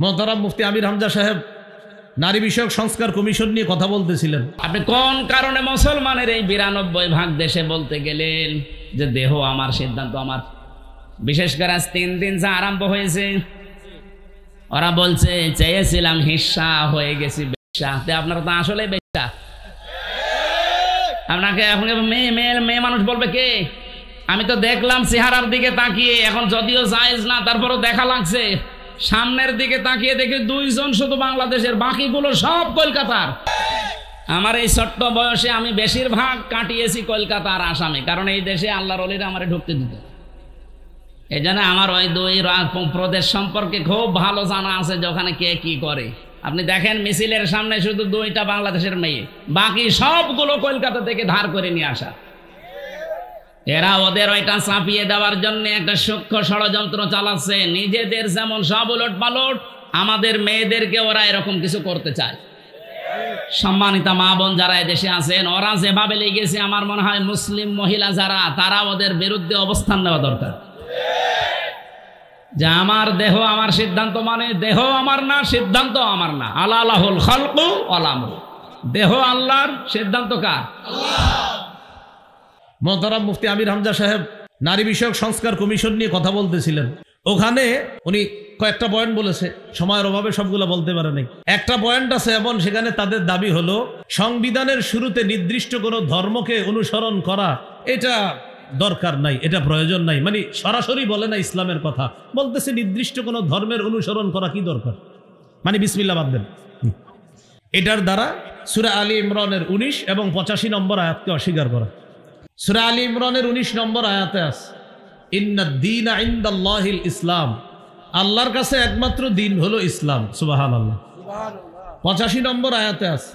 মোহতারাম মুফতি আমির হামজা সাহেব নারী বিষয়ক সংস্কার কমিশন নিয়ে কথা বলতেছিলেন। আপনি কোন কারণে মুসলমানের এই 92% দেশে বলতে গেলেন যে দেহ আমার, সিদ্ধান্ত আমার? বিশেষ করে আজ 3 দিন যা আরম্ভ হয়েছে, ওরা বলছে চেয়েছিলাম হিস্সা, হয়ে গেছি বেশ্যা। আপনারা তো আসলে বেশ্যা। আপনাকে এখন মেয়ে মানুষ বলবে কে? আমি তো দেখলাম চেহারার দিকে তাকিয়ে, এখন যদিও জায়েজ না তারপরও দেখা লাগছে। সামনের দিকে তাকিয়ে দেখি 2 জন শুধু বাংলাদেশের, বাকিগুলো সব কলকাতার। আমার এই ছোট্ট বয়সে আমি বেশিরভাগ কাটিয়েছি কলকাতার আসামে, কারণ এই দেশে আল্লাহর ওলিরা আমারে ঢুকতে দিত। এই জন্য আমার ওই 2 প্রদেশ সম্পর্কে খুব ভালো জানা আছে যে ওখানে কে কি করে। আপনি দেখেন মিছিলের সামনে শুধু 2টা বাংলাদেশের মেয়ে, বাকি সবগুলো কলকাতা থেকে ধার করে নিয়ে আসা। এরা ওদের ওইটা চাপিয়ে দেওয়ার জন্য একটা সূক্ষ্ম ষড়যন্ত্র চালাচ্ছে। নিজেদের যেমন সব উলট পালট, আমাদের মেয়েদেরকে ওরা এরকম কিছু করতে চায়। সম্মানিতা মা বোন যারা এদেশে আছেন, ওরা যেভাবে লেগেছে, আমার মনে হয় মুসলিম মহিলা যারা, তারা ওদের বিরুদ্ধে অবস্থান নেওয়া দরকার। যে আমার দেহ আমার সিদ্ধান্ত, মানে দেহ আমার না, সিদ্ধান্ত আমার না। আল্লাহুল খালকু ওয়াল আমরু, দেহ আল্লাহর, সিদ্ধান্ত কার? মোহতারাম মুফতি আমির হামজা সাহেব নারী বিষয়ক সংস্কার কমিশন নিয়ে কথা বলতেছিলেন। ওখানে উনি কয়েকটা পয়েন্ট বলেছে, সময়ের অভাবে সবগুলো বলতে পারে নাই। একটা পয়েন্ট আছে এমন, সেখানে তাদের দাবি হলো সংবিধানের শুরুতে নির্দিষ্ট কোনো ধর্মকে অনুসরণ করা এটা দরকার নাই, এটা প্রয়োজন নাই। মানে সরাসরি বলে না ইসলামের কথা, বলতেছে নির্দিষ্ট কোনো ধর্মের অনুসরণ করা কি দরকার, মানে বিসমিল্লাহ বাদ দেন। এটার দ্বারা সূরা আলী ইমরানের 19 এবং 85 নম্বর আয়াতকে অস্বীকার করা। সূরা আলী ইমরানের 19 নম্বর আয়াতে আছে ইন্নাদ-দীনা ইনদাল্লাহিল ইসলাম, আল্লাহর কাছে একমাত্র দিন হলো ইসলাম। সুবহানাল্লাহ। 85 নম্বর আয়াতে আছে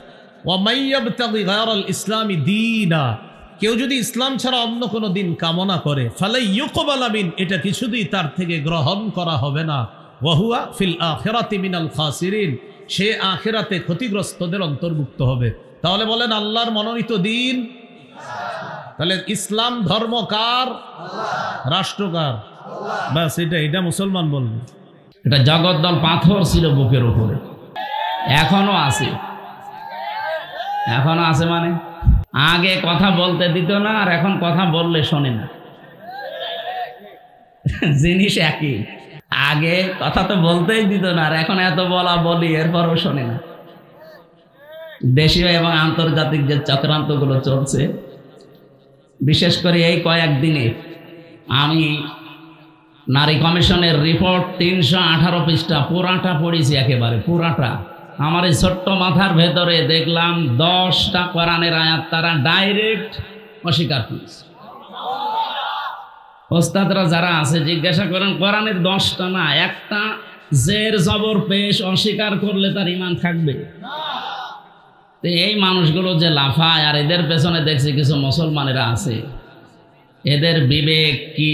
ওয়া মাইয়াবতাগি গায়রাল ইসলামি দীনা, কেউ যদি ইসলাম ছাড়া অন্য কোনো দিন কামনা করে, ফালাই ইউকবালা মিন, এটা কিছুতেই তার থেকে গ্রহণ করা হবে না। ওয়া হুয়া ফিল আখিরাতি মিনাল খাসিরিন, সে আখিরাতে ক্ষতিগ্রস্তদের অন্তর্ভুক্ত হবে। তাহলে বলেন আল্লাহর মনোনীত দিন, তাহলে ইসলাম ধর্ম কার? রাষ্ট্র কার? ব্যাস, এটা মুসলমান বলবে। এটা জগদ্দল পাথর ছিল বুকের উপরে, এখনো আছে। এখনো আছে মানে আগে কথা বলতে দিত না, আর এখন কথা বললে শোনে না। জিনিস একই। আগে কথা তো বলতেই দিত না, আর এখন এত বলা বলি, এরপরও শোনে না। দেশীয় এবং আন্তর্জাতিক যে চক্রান্তগুলো চলছে, বিশেষ করে এই কয়েকদিনে আমি নারী কমিশনের রিপোর্ট 318 পৃষ্ঠা পুরাটা পড়েছি, একেবারে পুরাটা। আমার এই ছোট্ট মাথার ভেতরে দেখলাম 10টা কোরআনের আয়াত তারা ডাইরেক্ট অস্বীকার করেছে। ওস্তাদরা যারা আছে জিজ্ঞাসা করেন, কোরআনের 10টা না, একটা জের জবর পেশ অস্বীকার করলে তার ঈমান থাকবে? এই মানুষগুলো যে লাফায়, আর এদের পেছনে দেখছি কিছু মুসলমানেরা আছে, এদের বিবেক কি,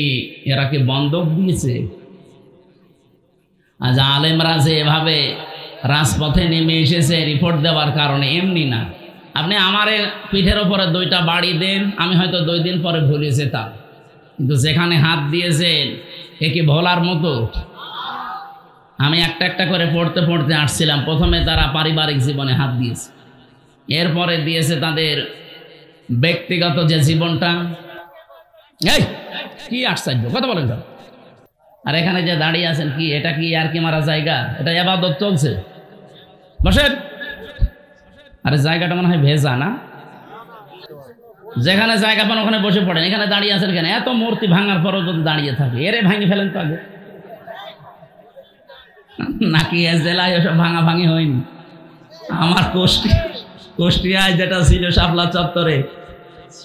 এরা কি বন্ধক দিয়েছে? আজ আলেমরা যে এভাবে রাজপথে নেমে এসেছে রিপোর্ট দেওয়ার কারণে, এমনি না। আপনি আমার পিঠের ওপরে 2টা বাড়ি দেন, আমি হয়তো 2 দিন পরে ভুলে যেতাম, কিন্তু যেখানে হাত দিয়েছেন এ কি ভোলার মতো? আমি একটা একটা করে পড়তে পড়তে আসছিলাম। প্রথমে তারা পারিবারিক জীবনে হাত দিয়েছে, এরপরে দিয়েছে তাদের ব্যক্তিগত যে জীবনটা। এই কি আশ্চর্য কথা বলেন তো। আর এখানে যে দাঁড়িয়ে আছেন, কি এটা কি আর কি মারা জায়গা? এটা ইবাদত চলছে, বসেন। আরে জায়গাটা মনে হয় ভেজা না? যেখানে জায়গা পান ওখানে বসে পড়েন। এখানে দাঁড়িয়ে আছেন কেন? এত মূর্তি ভাঙার পরও যদি দাঁড়িয়ে থাকে, এরে ভাঙি ফেলেন তো আগে। নাকি এ জেলায় ওসব ভাঙা ভাঙি হয়নি? আমার কুষ্টিয়ায় যেটা ছিল শাপলা চত্বরে,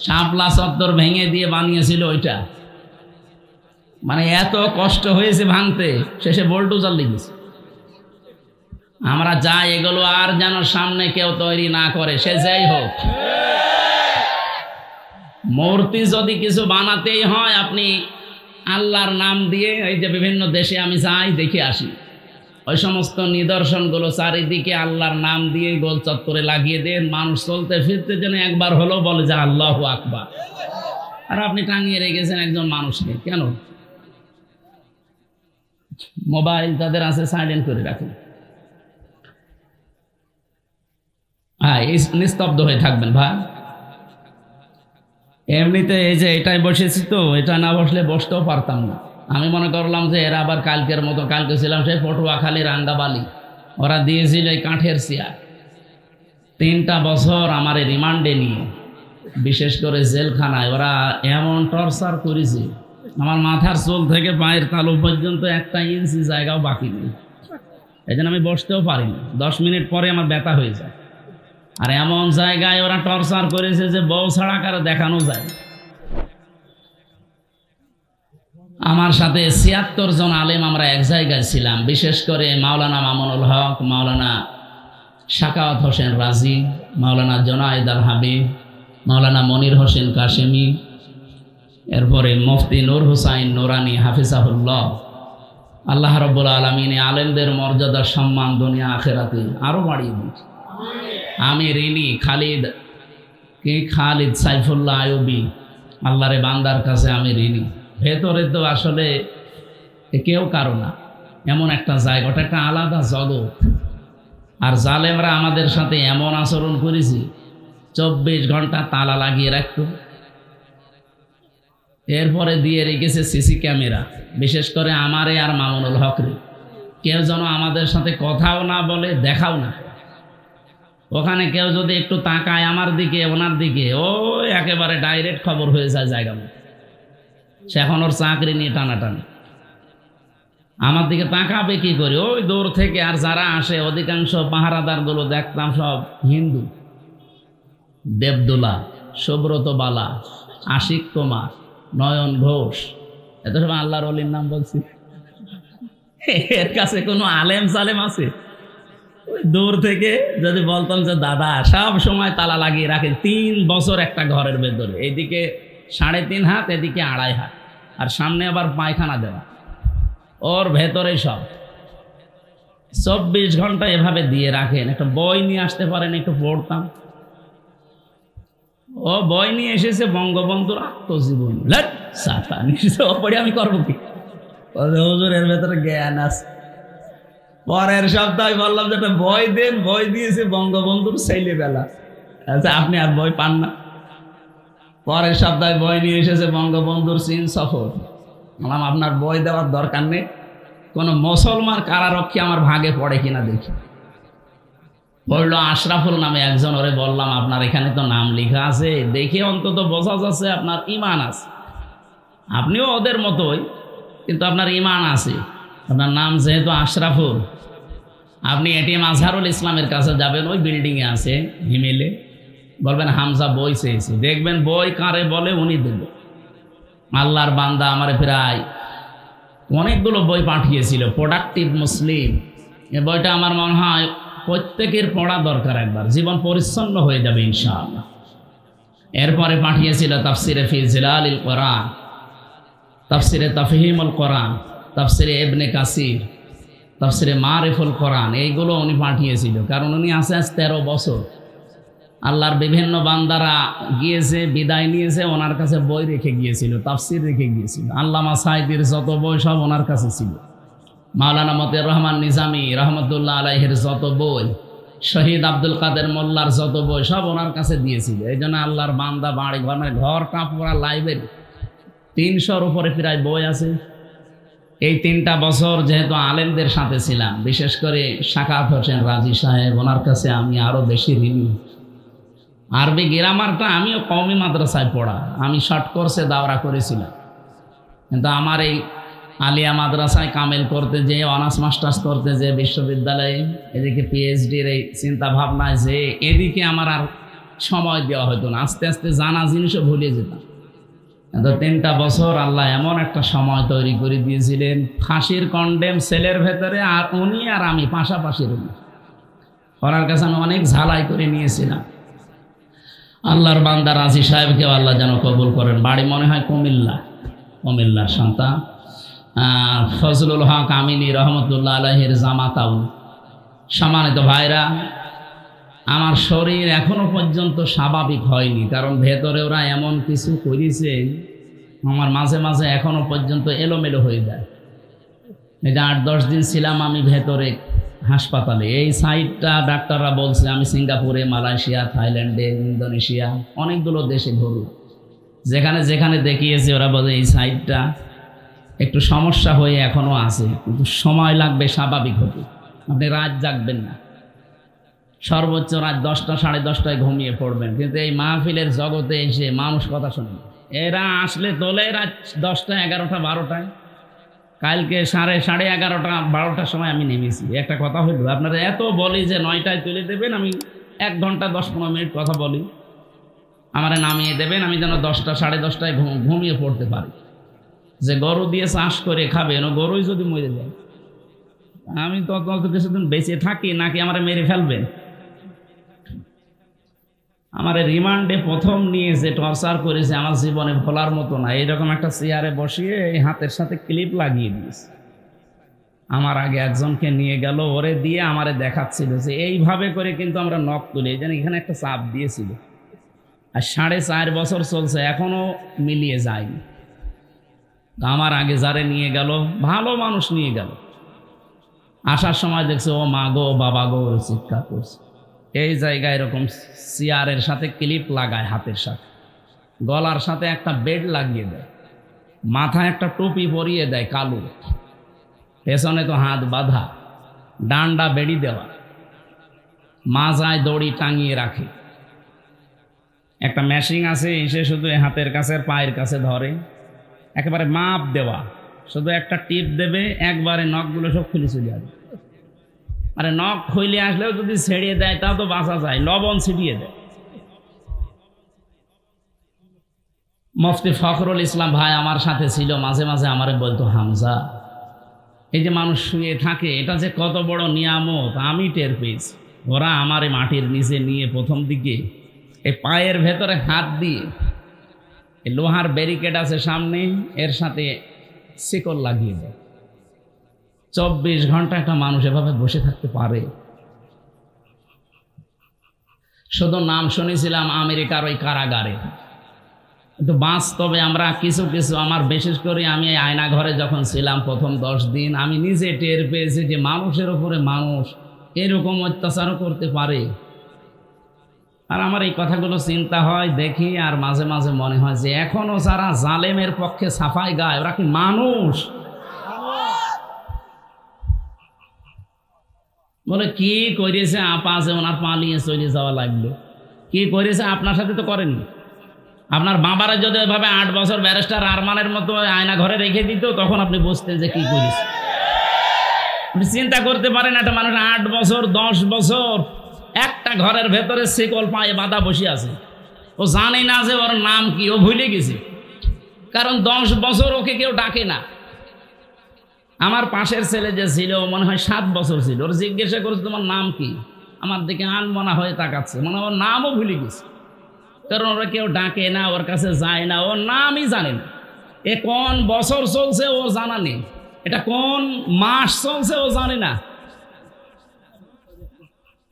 শাপলা চত্বর ভেঙে দিয়ে বানিয়েছিল ওইটা। মানে এত কষ্ট হয়েছে ভাঙতে, শেষে বোল্ডোজার লেগেছে। আমরা যাই, এগুলো আর যেন সামনে কেউ তৈরি না করে, সে যাই হোক। মূর্তি যদি কিছু বানাতেই হয়, আপনি আল্লাহর নাম দিয়ে, এই যে বিভিন্ন দেশে আমি যাই দেখে আসি, ওই সমস্ত নিদর্শনগুলো চারিদিকে আল্লাহর নাম দিয়ে গোল চত্বরে লাগিয়ে দেন, মানুষ চলতে ফিরতে যেন একবার হলেও বলে যে আল্লাহু আকবার। আর আপনি টাঙিয়ে রেখেছেন একজন মানুষকে, কেন? মোবাইল তাদের আছে, সাইলেন্ট করে রাখেন। হ্যাঁ, নিস্তব্ধ হয়ে থাকবেন ভাই। এমনিতে এই যে এটাই বসেছি তো, এটা না বসলে বসতেও পারতাম না। আমি মনে করলাম যে এরা আবার কালকের মতো, কালকে ছিলাম সেই পটুয়াখালী রাঙ্গাবালি, ওরা দিয়েছিল এই কাঠের চেয়ার। 3টা বছর আমার রিমান্ডে নিয়ে, বিশেষ করে জেলখানায় ওরা এমন টর্চার করেছে, আমার মাথার চুল থেকে পায়ের তালু পর্যন্ত 1 ইঞ্চি জায়গাও বাকি নেই। এই জন্য আমি বসতেও পারি না, 10 মিনিট পরে আমার ব্যথা হয়ে যায়। আর এমন জায়গায় ওরা টর্চার করেছে যে বউ ছাড়া কারো দেখানো যায়। আমার সাথে 76 জন আলেম আমরা এক জায়গায় ছিলাম, বিশেষ করে মাওলানা মামুনুল হক, মাওলানা শাকাওয়াত হোসেন রাজি, মাওলানা জোনায়েদ আল হাবিব, মাওলানা মনির হোসেন কাশেমি, এরপরে মুফতি নূর হুসাইন নুরানি হাফিজাহুল্লাহ। আল্লাহ রাব্বুল আলামিন আলেমদের মর্যাদা সম্মান দুনিয়া আখিরাতে আরো বাড়িয়ে দিয়েছে। আমি ঋণী খালিদ সাইফুল্লাহ আইয়ুবী, আল্লাহরে বান্দার কাছে আমি ঋণী। ভেতরে তো আসলে কেউ কারো না, এমন একটা জায়গা, ওটা একটা আলাদা জগৎ। আর জালেমরা আমাদের সাথে এমন আচরণ করেছে, 24 ঘন্টা তালা লাগিয়ে রাখতো। এরপরে দিয়ে রেখেছে সিসি ক্যামেরা, বিশেষ করে আমারে আর মামুনুল হকরে। কেউ যেন আমাদের সাথে কথাও না বলে, দেখাও না। ওখানে কেউ যদি একটু তাকায় আমার দিকে, ওনার দিকে, ও একেবারে ডাইরেক্ট খবর হয়ে যায় জায়গা মতো। সে এখন ওর চাকরি নিয়ে টানাটানি, আমার দিকে তাকাবে কি করে ওই দূর থেকে। আর যারা আসে অধিকাংশ পাহারাদারগুলো দেখতাম সব হিন্দু, দেবদুলা, সুব্রত বালা, আশিক কুমার, নয়ন ঘোষ, এত সব আল্লাহর ওলির নাম বলছি। এর কাছে কোনো আলেম সালেম আছে? ওই দূর থেকে যদি বলতাম যে দাদা, সব সময় তালা লাগিয়ে রাখেন, 3 বছর একটা ঘরের ভেতরে, এইদিকে 3.5 হাত, এদিকে 2.5 হাত, আর সামনে আবার পায়খানা দেওয়া, ওর ভেতরে সব 24 ঘন্টা এভাবে দিয়ে রাখেন। একটা বই নিয়ে আসতে পারেন, একটু পড়তাম। ও বই নিয়ে এসেছে বঙ্গবন্ধুর আত্মজীবনী, পড়ে আমি করবো কি? হুজুরের ভেতরে জ্ঞান আছে। পরের সপ্তাহে বললাম যে একটা বই দেন, বই দিয়েছে বঙ্গবন্ধুর ছেলেবেলা। আচ্ছা, আপনি আর বই পান না? পরের সপ্তাহে বই নিয়ে এসেছে বঙ্গবন্ধুর চীন সফর। বললাম আপনার বই দেওয়ার দরকার নেই, কোনো মুসলমান কারারক্ষী আমার ভাগে পড়ে কিনা দেখি। বলল আশরাফুল নামে একজন, ওরে বললাম আপনার এখানে তো নাম লেখা আছে, দেখে অন্তত বোঝা যাচ্ছে আপনার ঈমান আছে। আপনিও ওদের মতোই, কিন্তু আপনার ঈমান আছে। আপনার নাম যেহেতু আশরাফুল, আপনি এটিএম আজহারুল ইসলামের কাছে যাবেন, ওই বিল্ডিংয়ে আছে হিমেলে, বলবেন হামজা বই চেয়েছে, দেখবেন বই কারে বলে উনি দেবে। আল্লাহর বান্দা আমার প্রায় অনেকগুলো বই পাঠিয়েছিল, প্রোডাক্টিভ মুসলিম। এই বইটা আমার মনে হয় প্রত্যেকের পড়া দরকার, একবার জীবন পরিচ্ছন্ন হয়ে যাবে ইনশাআল্লাহ। এরপরে পাঠিয়েছিল তাফসিরে ফি জিলালিল কোরআন, তাফসিরে তাফহিমুল কোরআন, তাফসিরে ইবনে কাসির, তাফসিরে মারিফুল কোরআন, এইগুলো উনি পাঠিয়েছিল। কারণ উনি আছে আজ 13 বছর। আল্লাহর বিভিন্ন বান্দারা গিয়েছে, বিদায় নিয়েছে, ওনার কাছে বই রেখে গিয়েছিল, তাফসির রেখে গিয়েছিল। আল্লামা সাঈদীর যত বই সব ওনার কাছে ছিল। মাওলানা মতিউর রহমান নিজামী রহমতুল্লাহ আলাইহির যত বই, শহীদ আব্দুল কাদের মোল্লার যত বই সব ওনার কাছে দিয়েছিল। এই জন্য আল্লাহর বান্দা বাড়ি ঘর, মানে ঘরটা পুরা লাইব্রেরি, 300-র উপরে প্রায় বই আছে। এই 3টা বছর যেহেতু আলেমদের সাথে ছিলাম, বিশেষ করে শাকাওয়াত হোসেন রাজি সাহেব, ওনার কাছে আমি আরো বেশি ঋণী। আরবি গ্রামারটা আমিও কওমি মাদ্রাসায় পড়া, আমি শর্ট কোর্সে দাওরা করেছিলাম, কিন্তু আমার এই আলিয়া মাদ্রাসায় কামেল করতে যে, অনার্স মাস্টার্স করতে যে, বিশ্ববিদ্যালয়ে এদিকে পিএইচডির এই চিন্তা ভাবনায় যে, এদিকে আমার আর সময় দেওয়া হতো না। আস্তে আস্তে জানা জিনিসও ভুলে যেতাম। কিন্তু 3টা বছর আল্লাহ এমন একটা সময় তৈরি করে দিয়েছিলেন, ফাঁসির কন্ডেম সেলের ভেতরে, আর উনি আর আমি পাশাপাশি রুমে। ওনার কাছে আমি অনেক ঝালাই করে নিয়েছিলাম। আল্লাহর বান্দা রাজি সাহেবকেও আল্লাহ যেন কবুল করেন। বাড়ি মনে হয় কুমিল্লার সন্তান। ফজলুল হক আমিনী রহমতুল্লাহ আলাইহির জামাতাও। সম্মানিত ভাইরা, আমার শরীর এখনো পর্যন্ত স্বাভাবিক হয়নি, কারণ ভেতরে ওরা এমন কিছু করেছে, আমার মাঝে মাঝে এখনো পর্যন্ত এলোমেলো হয়ে যায়। এটা 8-10 দিন ছিলাম আমি ভেতরে, হাসপাতালে। এই সাইটটা ডাক্তাররা বলছে, আমি সিঙ্গাপুরে, মালয়েশিয়া, থাইল্যান্ডে, ইন্দোনেশিয়া অনেকগুলো দেশে ঘুরলাম, যেখানে যেখানে দেখিয়েছি ওরা বলে এই সাইটটা একটু সমস্যা হয়ে এখনও আছে, কিন্তু সময় লাগবে স্বাভাবিক হতে। আপনি রাত জাগবেন না, সর্বোচ্চ রাত 10টা 10:30টায় ঘুমিয়ে পড়বেন, কিন্তু এই মাহফিলের জগতে এসে মানুষ কথা শোনেন। এরা আসলে তোলে রাত 10টা 11টা 12টায়। কালকে 11:30 12টার সময় আমি নেমেছি। একটা কথা হইল, আপনারা এত বলি যে 9টায় তুলে দেবেন, আমি 1 ঘন্টা 10-15 মিনিট কথা বলি, আমারে নামিয়ে দেবেন, আমি যেন 10টা 10:30টায় ঘুমিয়ে পড়তে পারি। যে গরু দিয়ে চাষ করে খাবেন, ও গরুই যদি মরে যায়, আমি তো কিছুদিন বেঁচে থাকি নাকি আমারে মেরে ফেলবেন? আমার রিমান্ডে প্রথম নিয়ে যে টর্চার করেছে আমার জীবনে ভোলার মতো না। এইরকম একটা চেয়ারে বসিয়ে এই হাতের সাথে ক্লিপ লাগিয়ে দিয়েছে। আমার আগে একজনকে নিয়ে গেল, ওরে দিয়ে আমারে দেখাচ্ছিল যে এইভাবে করে কিন্তু আমরা নখ তুলি, এই জন্য এখানে একটা চাপ দিয়েছিল। আর 4.5 বছর চলছে, এখনো মিলিয়ে যায়নি। আমার আগে যারে নিয়ে গেল, ভালো মানুষ নিয়ে গেল, আসার সময় দেখছে ও মা গো বাবা গো চিৎকার করছে। এই জায়গায় এরকম চেয়ারের সাথে ক্লিপ লাগায়, হাতের সাথে, গলার সাথে একটা বেড লাগিয়ে দেয়, মাথায় একটা টুপি পরিয়ে দেয় কালো, পেছনে তো হাত বাঁধা, ডান্ডা বেড়ি দেওয়া, মাজায় দড়ি টাঙিয়ে রাখে, একটা মেশিন আছে, এসে শুধু হাতের কাছে পায়ের কাছে ধরে, একেবারে মাপ দেওয়া, শুধু একটা টিপ দেবে, একবারে নখগুলো সব খুলে চলে আসবে। আরে নখ খুলে আসলেও যদি ছেড়িয়ে দেয় তাও তো বাঁচা যায়, লবণ ছিটিয়ে দেয়। মুফতি ফখরুল ইসলাম ভাই আমার সাথে ছিল, মাঝে মাঝে আমারে বলতো, হামজা এই যে মানুষ শুয়ে থাকে এটা যে কত বড় নিয়ামত আমি টের পেয়েছি। ওরা আমারে মাটির নিচে নিয়ে প্রথম দিকে এই পায়ের ভেতরে হাত দিয়ে, এই লোহার ব্যারিকেড আছে সামনে, এর সাথে শিকল লাগিয়ে দেয়। 24 ঘন্টা একটা মানুষ এভাবে বসে থাকতে পারে? শুধু নাম শুনেছিলাম আমেরিকার ওই কারাগারে, কিন্তু বাস্তবে আমরা কিছু কিছু, আমার বিশেষ করে আমি এই আয়না ঘরে যখন ছিলাম প্রথম 10 দিন, আমি নিজে টের পেয়েছি যে মানুষের উপরে মানুষ এরকম অত্যাচারও করতে পারে। আর আমার এই কথাগুলো চিন্তা হয়, দেখি, আর মাঝে মাঝে মনে হয় যে এখনো যারা জালেমের পক্ষে সাফাই গায় ওরা কি মানুষ? বলে কি করেছে আপা, যে ওনার পালিয়ে চলে যাওয়া লাগলো, কি করেছে আপনার সাথে তো করেনি। আপনার বাবারা যদি ওইভাবে 8 বছর ব্যারিস্টার আরমানের মতো আয়না ঘরে রেখে দিত, তখন আপনি বুঝতেন যে কি করেছে। আপনি চিন্তা করতে পারেন, একটা মানুষ 8 বছর 10 বছর একটা ঘরের ভেতরে শিকল পায়ে বাঁধা বসে আছে, ও জানে না যে ওর নাম কি, ও ভুলে গেছে, কারণ 10 বছর ওকে কেউ ডাকে না। আমার পাশের ছেলে যে ছিল, মনে হয় 7 বছর ছিল, ওর জিজ্ঞাসা করেছে তোমার নাম কি, আমার দিকে আনমনা হয়ে তাকাচ্ছে, মনে হয় ওর নামও ভুলে গেছে, কারণ ওরা কেউ ডাকে না, ওর কাছে যায় না, ওর নামই জানে না। এ কোন বছর চলছে ও জানা নেই, এটা কোন মাস চলছে ও জানে না,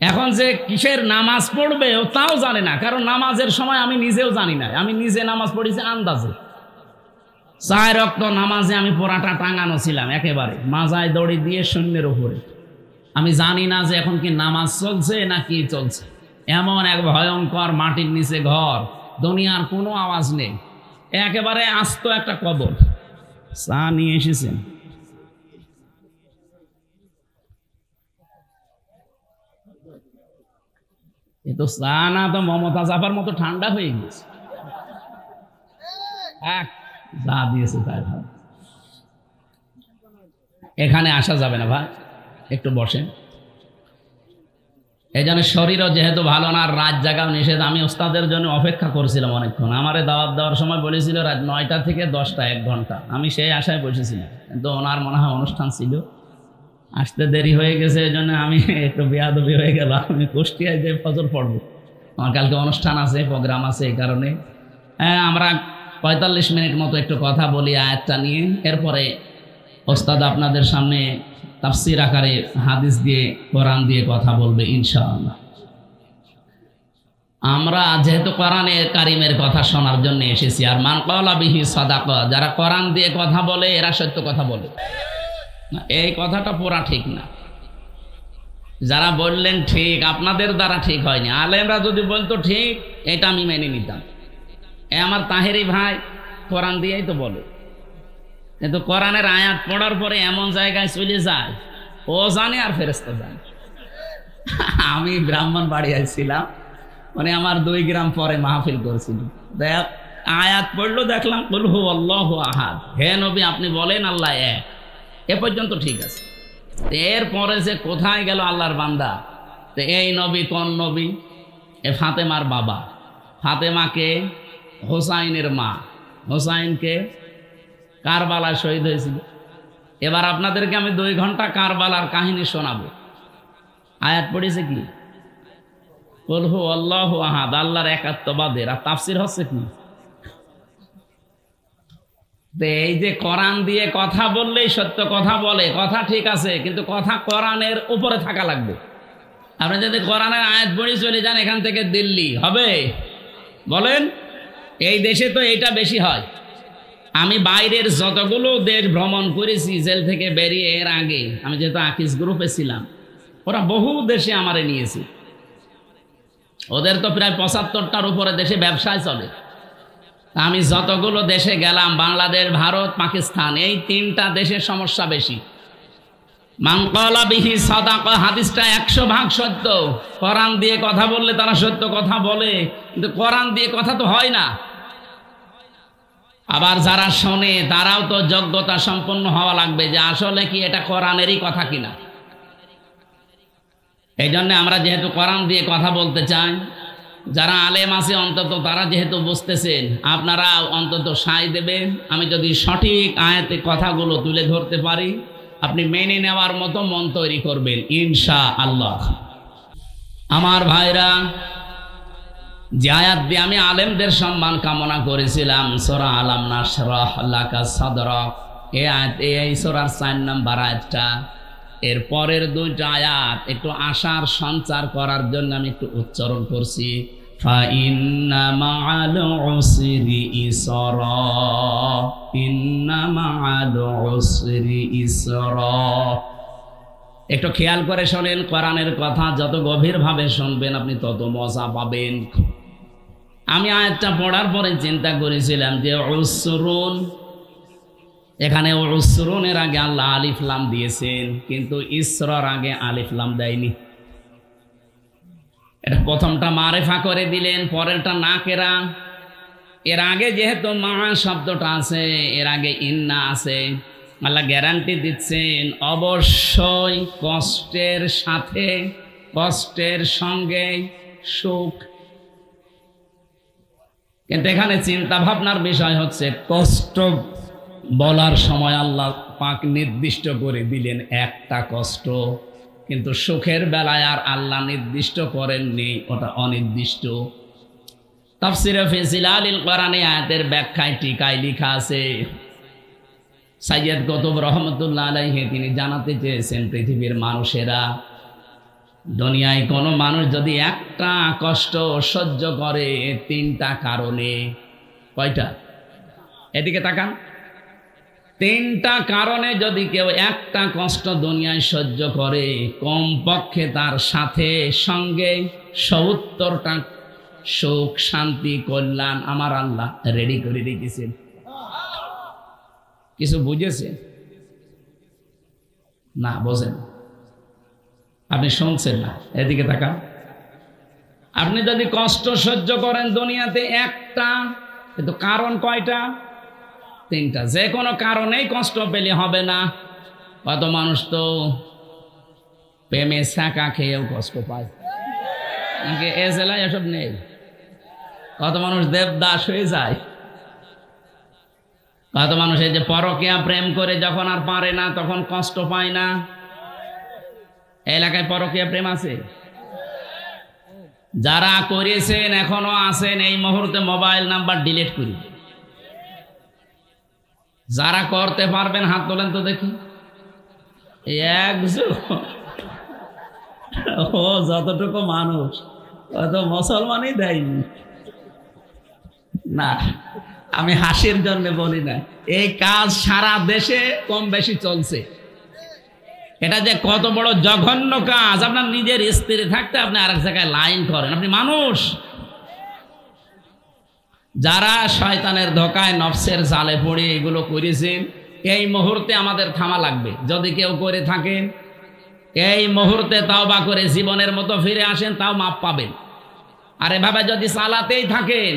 এখন যে কিসের নামাজ পড়বে ও তাও জানে না, কারণ নামাজের সময় আমি নিজেও জানি না। আমি নিজে নামাজ পড়েছি আন্দাজে, 4 ওয়াক্ত নামাজে আমি পড়াটা টাঙানো ছিলাম একেবারে মাজায় দড়ি দিয়ে শূন্যের উপরে। আমি জানি না যে এখন কি নামাজ চলছে না কি চলছে। এমন এক ভয়ঙ্কর মাটির নিচে ঘর, দুনিয়ার কোনো আওয়াজ নেই, একেবারে আস্ত একটা কবর। চা নিয়ে এসেছেন? এ তো চা না, তো মমতা জাফার মতো ঠান্ডা হয়ে গেছে। যা দিয়েছে তাই ভাই, এখানে আসা যাবে না ভাই, একটু বসেন। এই জন্য শরীরও যেহেতু ভালো না, রাত জাগাও নিষেধ। আমি ওস্তাদের জন্য অপেক্ষা করছিলাম অনেকক্ষণ। আমারে দাওয়াত দেওয়ার সময় বলেছিল রাত 9টা থেকে 10টা, 1 ঘন্টা। আমি সেই আশায় বসেছিলাম, কিন্তু ওনার মনে হয় অনুষ্ঠান ছিল, আসতে দেরি হয়ে গেছে। এই জন্য আমি একটু বেয়াদবি হয়ে গেল। আমি কুষ্টিয়ায় যে ফজর পড়বো, আমার কালকে অনুষ্ঠান আছে, প্রোগ্রাম আছে, এই কারণে আমরা 45 মিনিট মতো একটু কথা বলি আয়াতটা নিয়ে। এরপরে ওস্তাদ আপনাদের সামনে তাফসীর আকারে হাদিস দিয়ে, কোরআন দিয়ে কথা বলবে ইনশাআল্লাহ। আমরা যেহেতু কোরআনে কারিমের কথা শোনার জন্য এসেছি, আর মান ক্বালা বিহি সাদাকা, যারা কোরআন দিয়ে কথা বলে এরা সত্য কথা বলে, এই কথাটা পুরা ঠিক না। যারা বললেন ঠিক, আপনাদের দ্বারা ঠিক হয়নি। আলেমরা যদি বলতো ঠিক, এটা আমি মেনে নিতাম। আমার তাহেরি ভাই কোরআন দিয়েই তো বলে, কিন্তু কোরআনের আয়াত পড়ার পরে এমন জায়গায় চলে যায়, ও জানে আর ফেরেশতা জানে। আমি ব্রাহ্মণবাড়িয়ায় ছিলাম, মানে আমার 2 গ্রাম পরে মাহফিল করেছিল। দেখ আয়াত পড়লো, দেখলাম কুল হু আল্লাহু আহাদ, হে নবী আপনি বলেন আল্লাহ এক, এ পর্যন্ত ঠিক আছে। এরপরে যে কোথায় গেল আল্লাহর বান্দা? তো এই নবী কোন নবী? এ ফাতেমার বাবা। ফাতেমাকে হোসাইনের মা, হোসাইনকে কারবালায় শহীদ হয়েছিল। এবার আপনাদেরকে আমি 2 ঘন্টা কারবালার কাহিনী শোনাবো। আয়াত পড়েছে কি? কুল হু আল্লাহু আহাদ, আল্লাহর একাত্মবাদের। আর তাফসির হচ্ছে কি? এই যে কোরআন দিয়ে কথা বললেই সত্য কথা বলে, কথা ঠিক আছে, কিন্তু কথা কোরআনের উপরে থাকা লাগবে। আপনি যদি কোরআনের আয়াত পড়ে চলে যান এখান থেকে দিল্লি, হবে? বলেন, এই দেশে তো এইটা বেশি হয়। আমি বাইরের যতগুলো দেশ ভ্রমণ করেছি জেল থেকে বেরিয়ে, এর আগে আমি যেহেতু আকিস গ্রুপে ছিলাম, ওরা বহু দেশে আমারে নিয়েছে। ওদের তো প্রায় 75টার উপরে দেশে ব্যবসায় চলে। আমি যতগুলো দেশে গেলাম, বাংলাদেশ, ভারত, পাকিস্তান, এই 3টা দেশের সমস্যা বেশি। মান ক্বালা বিহি সাদাকা, হাদিসটা 100% সত্য। কোরআন দিয়ে কথা বললে তারা সত্য কথা বলে, কিন্তু কোরআন দিয়ে কথা তো হয় না। আবার যারা শোনে তারাও তো যোগ্যতা সম্পন্ন হওয়া লাগবে যে আসলে কি এটা কোরআনেরই কথা কিনা। এই জন্য আমরা যেহেতু কোরআন দিয়ে কথা বলতে চাই, যারা আলেম আছে অন্তত তারা যেহেতু বুঝতেছেন, আপনারা অন্তত সায় দেবেন। আমি যদি সঠিক আয়াতে কথাগুলো তুলে ধরতে পারি, আপনি মেনে নেওয়ার মতো মন তৈরি করবেন ইনশাআল্লাহ। আমার ভাইরা, যে আয়াত দিয়ে আমি আলেমদের সম্মান কামনা করেছিলাম, সূরা আলাম নাশরাহ লাকা সাদরাক, এই সূরার 4 নম্বর আয়াতটা, এর পরের 2টা আয়াত একটু আশার সঞ্চার করার জন্য আমি একটু উচ্চারণ করছি। ফা ইন্না মাআল উসরি ইসরা, ইন্না মাআল উসরি ইসরা। একটু খেয়াল করে শোনেন, কোরআনের কথা যত গভীরভাবে শুনবেন আপনি তত মজা পাবেন। আমি আয়াতটা পড়ার পরে চিন্তা করেছিলাম যে উসরুন, এখানে উসরুনের আগে আল্লাহ আলিফ লাম দিয়েছেন, কিন্তু ইসরার আগে আলিফ লাম দেয়নি। এটা প্রথমটা মারেফা করে দিলেন, পরেরটা নাকেরা। এর আগে যেহেতু মা শব্দটা আছে, এর আগে ইন্না আছে, আল্লাহ গ্যারান্টি দিচ্ছেন অবশ্যই কষ্টের সাথে, কষ্টের সঙ্গে সুখ। কিন্তু এখানে চিন্তা ভাবনার বিষয় হচ্ছে, কষ্ট বলার সময় আল্লাহ পাক নির্দিষ্ট করে দিলেন একটা কষ্ট, কিন্তু সুখের বেলায় আর আল্লাহ নির্দিষ্ট করেননি, ওটা অনির্দিষ্ট। তাফসিরে ফি জিলালিল কোরআনে আয়াতের ব্যাখ্যায় টিকায় লেখা আছে, সাইয়্যিদ কুতুব রহমাতুল্লাহ আলাইহি তিনি জানাতে চেয়েছেন, পৃথিবীর মানুষেরা, দুনিয়ায় কোনো মানুষ যদি একটা কষ্ট সহ্য করে 3টা কারণে, কয়টা? এদিকে তাকান। 3টা কারণে যদি কেউ একটা কষ্ট দুনিয়ায় সহ্য করে, কমপক্ষে তার সাথে সঙ্গে 70টা সুখ, শান্তি, কল্যাণ আমার আল্লাহ রেডি করে রেখেছেন। কিছু বুঝেছেন না? বোঝেন? আপনি শুনছেন না? এদিকে তাকান। আপনি যদি কষ্ট সহ্য করেন দুনিয়াতে একটা, কিন্তু কারণ কয়টা? 3টা। যে কোনো কারণেই কষ্ট পেলে হবে না। কত মানুষ তো প্রেমে ছাকা খেয়েও কষ্ট পায়, নাকি এ জেলায় এসব নেই? কত মানুষ দেবদাস হয়ে যায়, কত মানুষ এই যে পরকীয়া প্রেম করে যখন আর পারে না তখন কষ্ট পায় না। এলাকায় পরকীয়া প্রেম আছে? যারা করেছেন এখনো আছেন, এই মুহূর্তে মোবাইল নাম্বার ডিলিট করি। যারা করতে পারবেন হাত তোলেন তো দেখি। একজন, ও যতটুকু মানুষ অত মুসলমানই দেয়নি না, আমি হাসির জন্য বলি না। এই কাজ সারা দেশে কম বেশি চলছে। এটা যে কত বড় জঘন্য কাজ। আপনার নিজের স্ত্রী থাকতে আপনি আরেক জায়গায় লাইন করেন, আপনি মানুষ। যারা শয়তানের ধোকায় নফসের জালে পড়ে এগুলো করেছেন, এই মুহূর্তে আমাদের থামা লাগবে। যদি কেউ করে থাকেন এই মুহূর্তে তাওবা করে জীবনের মতো ফিরে আসেন, তাও মাপ পাবেন। আর এভাবে যদি চালাতেই থাকেন,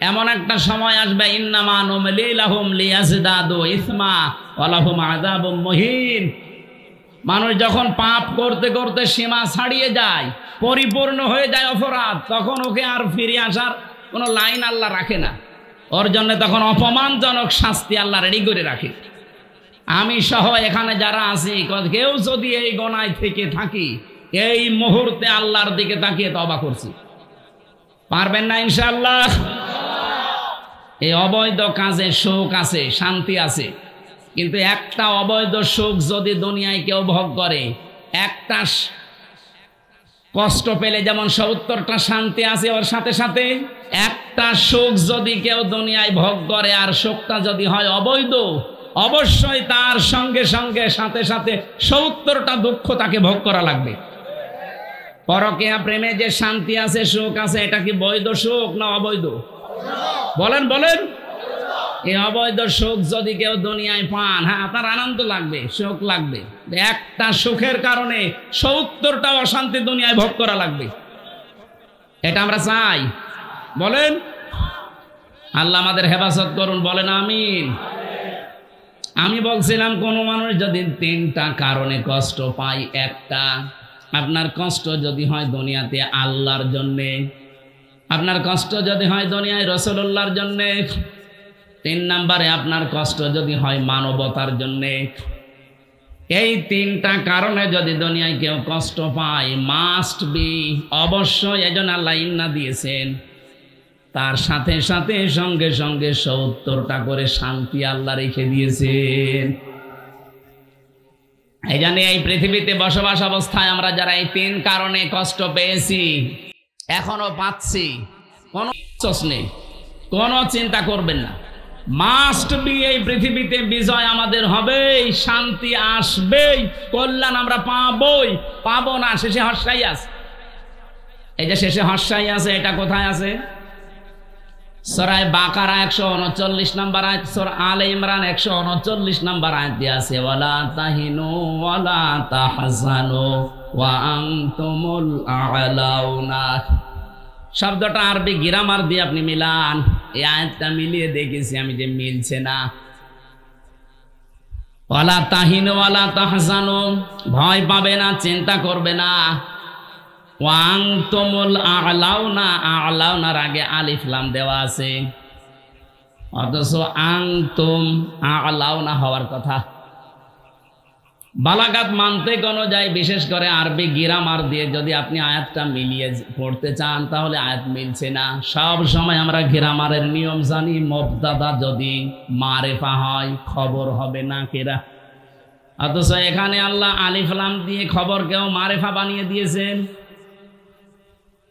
এমন একটা সময় আসবে ইন্নামা নুমলি লাহুম লিয়াজদাদু ইসমা ওয়া লাহুম আযাবুম মুহিন। মানুষ যখন পাপ করতে করতে সীমা ছাড়িয়ে যায়, পরিপূর্ণ হয়ে যায় অপরাধ, তখন ওকে আর ফিরে আসার কোনো লাইন আল্লাহ রাখে না। ওর জন্য তখন অপমানজনক শাস্তি আল্লাহ রেডি করে রাখে। আমি সহ এখানে যারা আছি, কেউ যদি এই গোনায় থেকে থাকি, এই মুহূর্তে আল্লাহর দিকে তাকিয়ে তওবা করছি, পারবেন না ইনশাআল্লাহ? এই অবৈধ কাজে সুখ আছে, শান্তি আছে, কিন্তু একটা অবৈধ সুখ যদি দুনিয়ায় কেউ ভোগ করে, একটা কষ্ট পেলে যেমন ৭০টা শান্তি আছে, ওর সাথে সাথে একটা সুখ যদি কেউ দুনিয়ায় ভোগ করে আর সুখটা যদি হয় অবৈধ, অবশ্যই তার সঙ্গে সঙ্গে সাথে সাথে ৭০টা দুঃখ তাকে ভোগ করা লাগবে। পরকীয়া প্রেমে যে শান্তি আছে, সুখ আছে, এটা কি বৈধ সুখ না অবৈধ? বলেন বলেন। এই অবৈধ সুখ যদি কেউ দুনিয়ায় পান, হ্যাঁ আপনার আনন্দ লাগবে, সুখ লাগবে, একটা সুখের কারণে ৭০টা অশান্তি দুনিয়ায় ভোগ করা লাগবে। এটা আমরা চাই? বলেন। আল্লাহ আমাদের হেফাজত করুন, বলেন আমিন। আমি বলছিলাম, কোনো মানুষ যদি ৩টা কারণে কষ্ট পায়, একটা, আপনার কষ্ট যদি হয় দুনিয়াতে আল্লাহর জন্যে, আপনার কষ্ট যদি হয় দুনিয়ায় রাসূলুল্লাহর জন্যে, ৩ নম্বরে আপনার কষ্ট যদি হয় মানবতার জন্যে। এই 3টা কারণে যদি দুনিয়ায় কেউ কষ্ট পায়, মাস্ট বি, অবশ্যই, এজন্য আল্লাহ ইন্না দিয়েছেন, তার সাথে সাথে সঙ্গে সঙ্গে ৭০টা করে শান্তি আল্লাহ রেখে দিয়েছেন। এই জন্য এই পৃথিবীতে বসবাস অবস্থায় আমরা যারা এই 3 কারণে কষ্ট পেয়েছি, এখনো পাচ্ছি, কোনো আফসোস নেই, কোনো চিন্তা করবেন না। মাস্ট বি, এই পৃথিবীতে বিজয় আমাদের হবেই, শান্তি আসবেই, কল্যাণ আমরা পাবই, পাবো না শেষে হর্ষাই আছে। এই যে শেষে হর্ষাই আছে, এটা কোথায় আছে? সূরা বাকারা 139 নম্বর আয়াত, সূরা আলে ইমরান 139 নম্বর আয়াতে আছে, ওয়ালা তাহিনু ওয়ালা তাহজানু ওয়া আনতুমুল আ'লাউনা। শব্দটা আরবি গ্রামার দিয়ে আপনি মিলান, এই আয়াতটা মিলিয়ে দেখেছি আমি যে মিলছে না। ওয়ালা তাহিনু ওয়ালা তাহজানু, ভয় পাবে না, চিন্তা করবে না। ওয়া আনতুমুল আ'লাউনা, আ'লাউনার আগে আলিফ লাম দেওয়া আছে, অথচ আনতুম আ'লাউনা হওয়ার কথা। বালাগাত মানতিক অনুযায়ী, বিশেষ করে আরবি গ্রামার দিয়ে যদি আপনি আয়াতটা মিলিয়ে পড়তে চান, তাহলে আয়াত মিলছে না। সব সময় আমরা গ্রামারের নিয়ম জানি, মুবতাদা যদি মারেফা হয় খবর হবে না কেরা, অথচ এখানে আল্লাহ আলিফ লাম দিয়ে খবরকেও মারেফা বানিয়ে দিয়েছেন।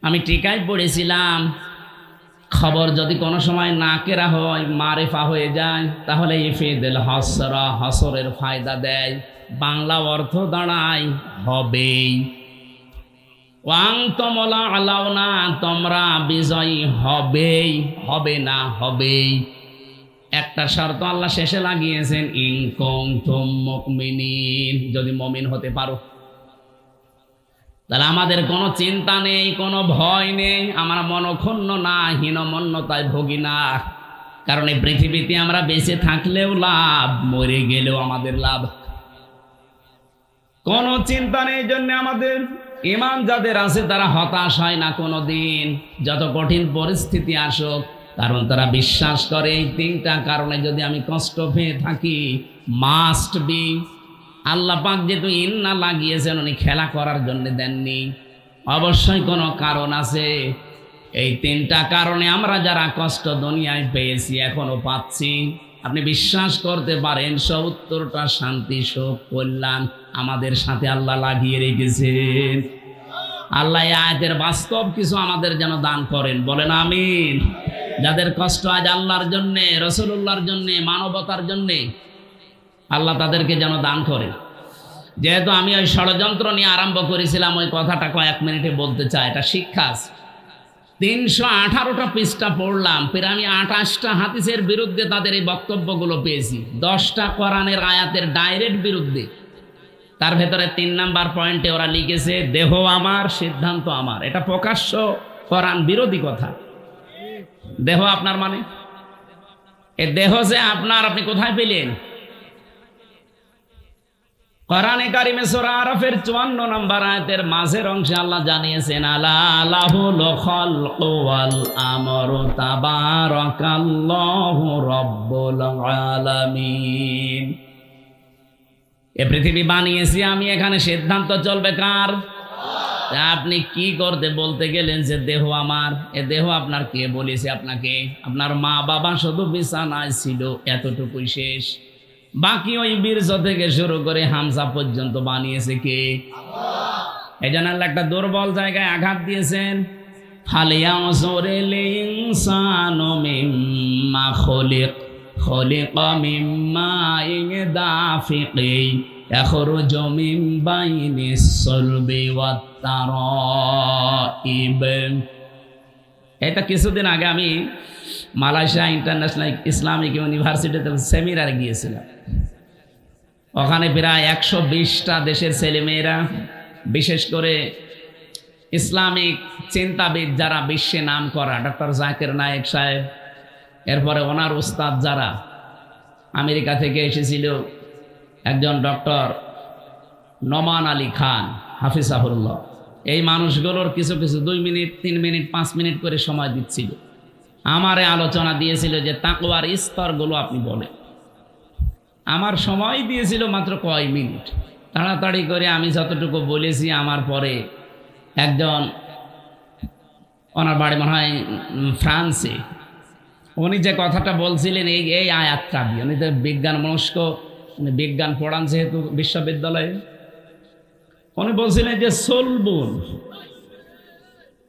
আমি টিকায় পড়েছিলাম, খবর যদি কোনো সময় নাকেরা হয়, মারেফা হয়ে যায়, তাহলে ইফিদুল হসরা, হসরের ফায়দা দেয়, বাংলা অর্থ দাঁড়ায় হবেই। ওয়াংতুমুল আ'লাউনা, তোমরা বিজয়ী হবেই, হবে না হবেই। একটা শর্ত আল্লাহ শেষে লাগিয়েছেন, ইন কুনতুম মুমিনিন, যদি মুমিন হতে পারো। তাহলে আমাদের কোনো চিন্তা নেই, কোনো ভয় নেই, আমরা মনক্ষুণ্ণ না, হীনমন্যতায় ভুগি না। কারণ এই পৃথিবীতে আমরা বেঁচে থাকলেও লাভ, মরে গেলেও আমাদের লাভ। কোনো চিন্তা নেই, জন্য আমাদের ঈমান যাদের আছে তারা হতাশ হয় না কোনো দিন, যত কঠিন পরিস্থিতি আসুক, কারণ তারা বিশ্বাস করে এই 3টা কারণে যদি আমি কষ্ট পেয়ে থাকি, মাস্ট বি, আল্লাহ পাক যেহেতু ইন্না লাগিয়েছেন, উনি খেলা করার জন্য দেননি, অবশ্যই কোনো কারণ আছে। এই 3টা কারণে আমরা যারা কষ্ট দুনিয়ায় পেয়েছি, এখনো পাচ্ছি, আপনি বিশ্বাস করতে পারেন ৭০টা শান্তি, সুখ, কল্যাণ আমাদের সাথে আল্লাহ লাগিয়ে রেখেছেন। আল্লাহ এই আয়াতের বাস্তব কিছু আমাদের যেন দান করেন, বলেন আমিন। যাদের কষ্ট আজ আল্লাহর জন্যে, রাসূলুল্লাহর জন্যে, মানবতার জন্যে, আল্লাহ তাদেরকে যেন দান করেন। যেহেতু আমি ওই ষড়যন্ত্র নিয়ে আরম্ভ করেছিলাম, ওই কথাটা কয়েক মিনিটে বলতে চাই। এটা শিক্ষা আছে। 318টা পৃষ্ঠা পড়লাম, প্রায় আমি 28টা হাদিসের বিরুদ্ধে তাদের এই বক্তব্যগুলো পেয়েছি, 10টা কোরআনের আয়াতের ডাইরেক্ট বিরুদ্ধে। তার ভেতরে 3 নাম্বার পয়েন্টে ওরা লিখেছে দেহ আমার, সিদ্ধান্ত আমার। এটা প্রকাশ্য কোরআন বিরোধী কথা। দেহ আপনার মানে এ দেহ যে আপনার, আপনি কোথায় পেলেন? কোরআনে কারিমে সূরা আরাফের 54 নম্বর আয়াতের মাঝের অংশে আল্লাহ জানিয়েছেন আলা লাহুল খালকু ওয়াল আমরু তাবারাকাল্লাহু রাব্বুল আলামিন। এ পৃথিবী বানিয়েছি আমি, এখানে সিদ্ধান্ত চলবে কার? আপনি কি করতে বলতে গেলেন যে দেহ আমার? এ দেহ আপনার কে বলেছে আপনাকে? আপনার মা বাবা শুধু বিছানায় ছিল, এতটুকুই শেষ। বাকি ওই বীর্য থেকে শুরু করে হামজা পর্যন্ত বানিয়েছে কে? এই জন্য আল্লাহ একটা দুর্বল জায়গায় আঘাত দিয়েছেন। ফালিয়ানজুরিল ইনসানু মিম্মা খুলিক, খুলিকা মিম্মা দাফিকিন ইয়াখরুজু মিন বাইনিস সুলবি ওয়াত তারাইব। এটা কিছুদিন আগে আমি মালয়েশিয়া ইন্টারন্যাশনাল ইসলামিক ইউনিভার্সিটিতে সেমিনারে গিয়েছিলাম। ওখানে প্রায় 120টা দেশের ছেলেমেয়েরা, বিশেষ করে ইসলামিক চিন্তাবিদ যারা বিশ্বে নাম করা, ডক্টর জাকির নায়েক সাহেব, এরপরে ওনার উস্তাদ যারা আমেরিকা থেকে এসেছিল, একজন ডক্টর নোমান আলী খান হাফিজাহুল্লাহ, এই মানুষগুলোর কিছু কিছু 2 মিনিট 3 মিনিট 5 মিনিট করে সময় দিচ্ছিল। আমারে আলোচনা দিয়েছিল যে তাকওয়ার স্তরগুলো আপনি বলেন। আমার সময় দিয়েছিল মাত্র কয় মিনিট, তাড়াতাড়ি করে আমি যতটুকু বলেছি। আমার পরে একজন, ওনার বাড়ি মনে হয় ফ্রান্সে, উনি যে কথাটা বলছিলেন এই আয়াতটা দিয়ে, উনি তো বিজ্ঞান মনস্ক, উনি বিজ্ঞান পড়ান যেহেতু বিশ্ববিদ্যালয়ে, উনি বলছিলেন যে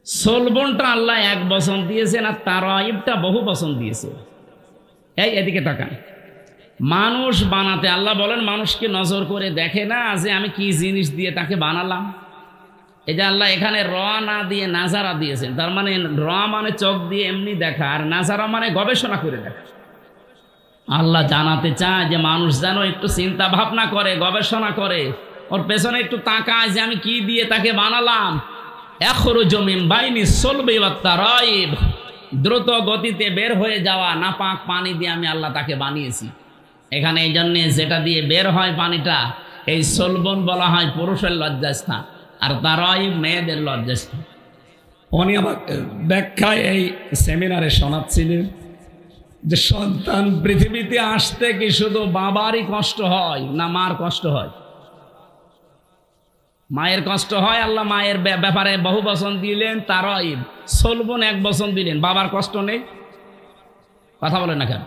সোলবনটা আল্লাহ 1 বচন দিয়েছেন, আর তারাইবটা বহু বচন দিয়েছে। এদিকে তাকান। মানুষ বানাতে আল্লাহ বলেন মানুষকে নজর করে দেখে না যে আমি কি জিনিস দিয়ে তাকে বানালাম। এই যে আল্লাহ এখানে র না দিয়ে নাজারা দিয়েছেন, তার মানে র মানে চোখ দিয়ে এমনি দেখা, আর নাজারা মানে গবেষণা করে দেখা। আল্লাহ জানাতে চায় যে মানুষ যেন একটু চিন্তা ভাবনা করে, গবেষণা করে, ওর পেছনে একটু তাকায় যে আমি কি দিয়ে তাকে বানালাম। ইয়াখরুজু মিন বাইনিস সুলবি ওয়াত তারাইব, দ্রুত গতিতে বের হয়ে যাওয়া নাপাক পানি দিয়ে আমি আল্লাহ তাকে বানিয়েছি। এখানে এই জন্যে যেটা দিয়ে বের হয় পানিটা, এই সলবন বলা হয় পুরুষের লজ্জাস্থান, আর তারাইব মেয়েদের লজ্জাস্থান। উনি আমাকে ব্যাখ্যায় এই সেমিনারে শোনাচ্ছিলেন যে সন্তান পৃথিবীতে আসতে কি শুধু বাবারই কষ্ট হয় না মার কষ্ট হয়? মায়ের কষ্ট হয়। আল্লাহ মায়ের ব্যাপারে বহু বচন দিলেন, তারাইব। সলবন 1 বচন দিলেন, বাবার কষ্ট নেই? কথা বলেন না কেন?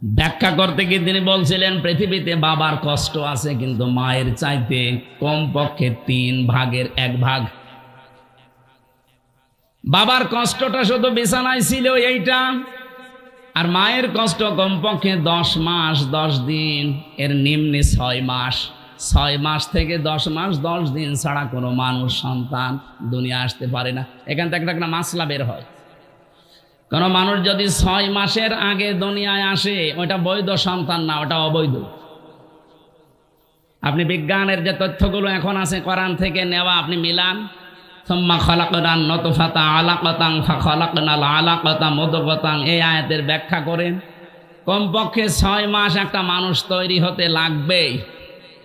ব্যাখ্যা করতে গিয়ে তিনি বলছিলেন পৃথিবীতে বাবার কষ্ট আছে, কিন্তু মায়ের চাইতে কমপক্ষে 3 ভাগের 1 ভাগ। বাবার কষ্টটা শুধু বিছানায় ছিল এইটা, আর মায়ের কষ্ট কমপক্ষে 10 মাস 10 দিন, এর নিম্নে 6 মাস। 6 মাস থেকে 10 মাস 10 দিন ছাড়া কোনো মানুষ সন্তান দুনিয়া আসতে পারে না। এখান থেকে একটা মাসলা বের হয়, কোনো মানুষ যদি 6 মাসের আগে দুনিয়ায় আসে, ওটা বৈধ সন্তান না, ওটা অবৈধ। আপনি বিজ্ঞানের যে তথ্যগুলো এখন আছে কোরআন থেকে নেওয়া, আপনি মিলান। সুম্মা খালাকনান নুতফাতা আলাকাতান ফাখালাকনাল আলাকাতা মুদগাতান, এই আয়াতের ব্যাখ্যা করেন। কমপক্ষে 6 মাস একটা মানুষ তৈরি হতে লাগবেই।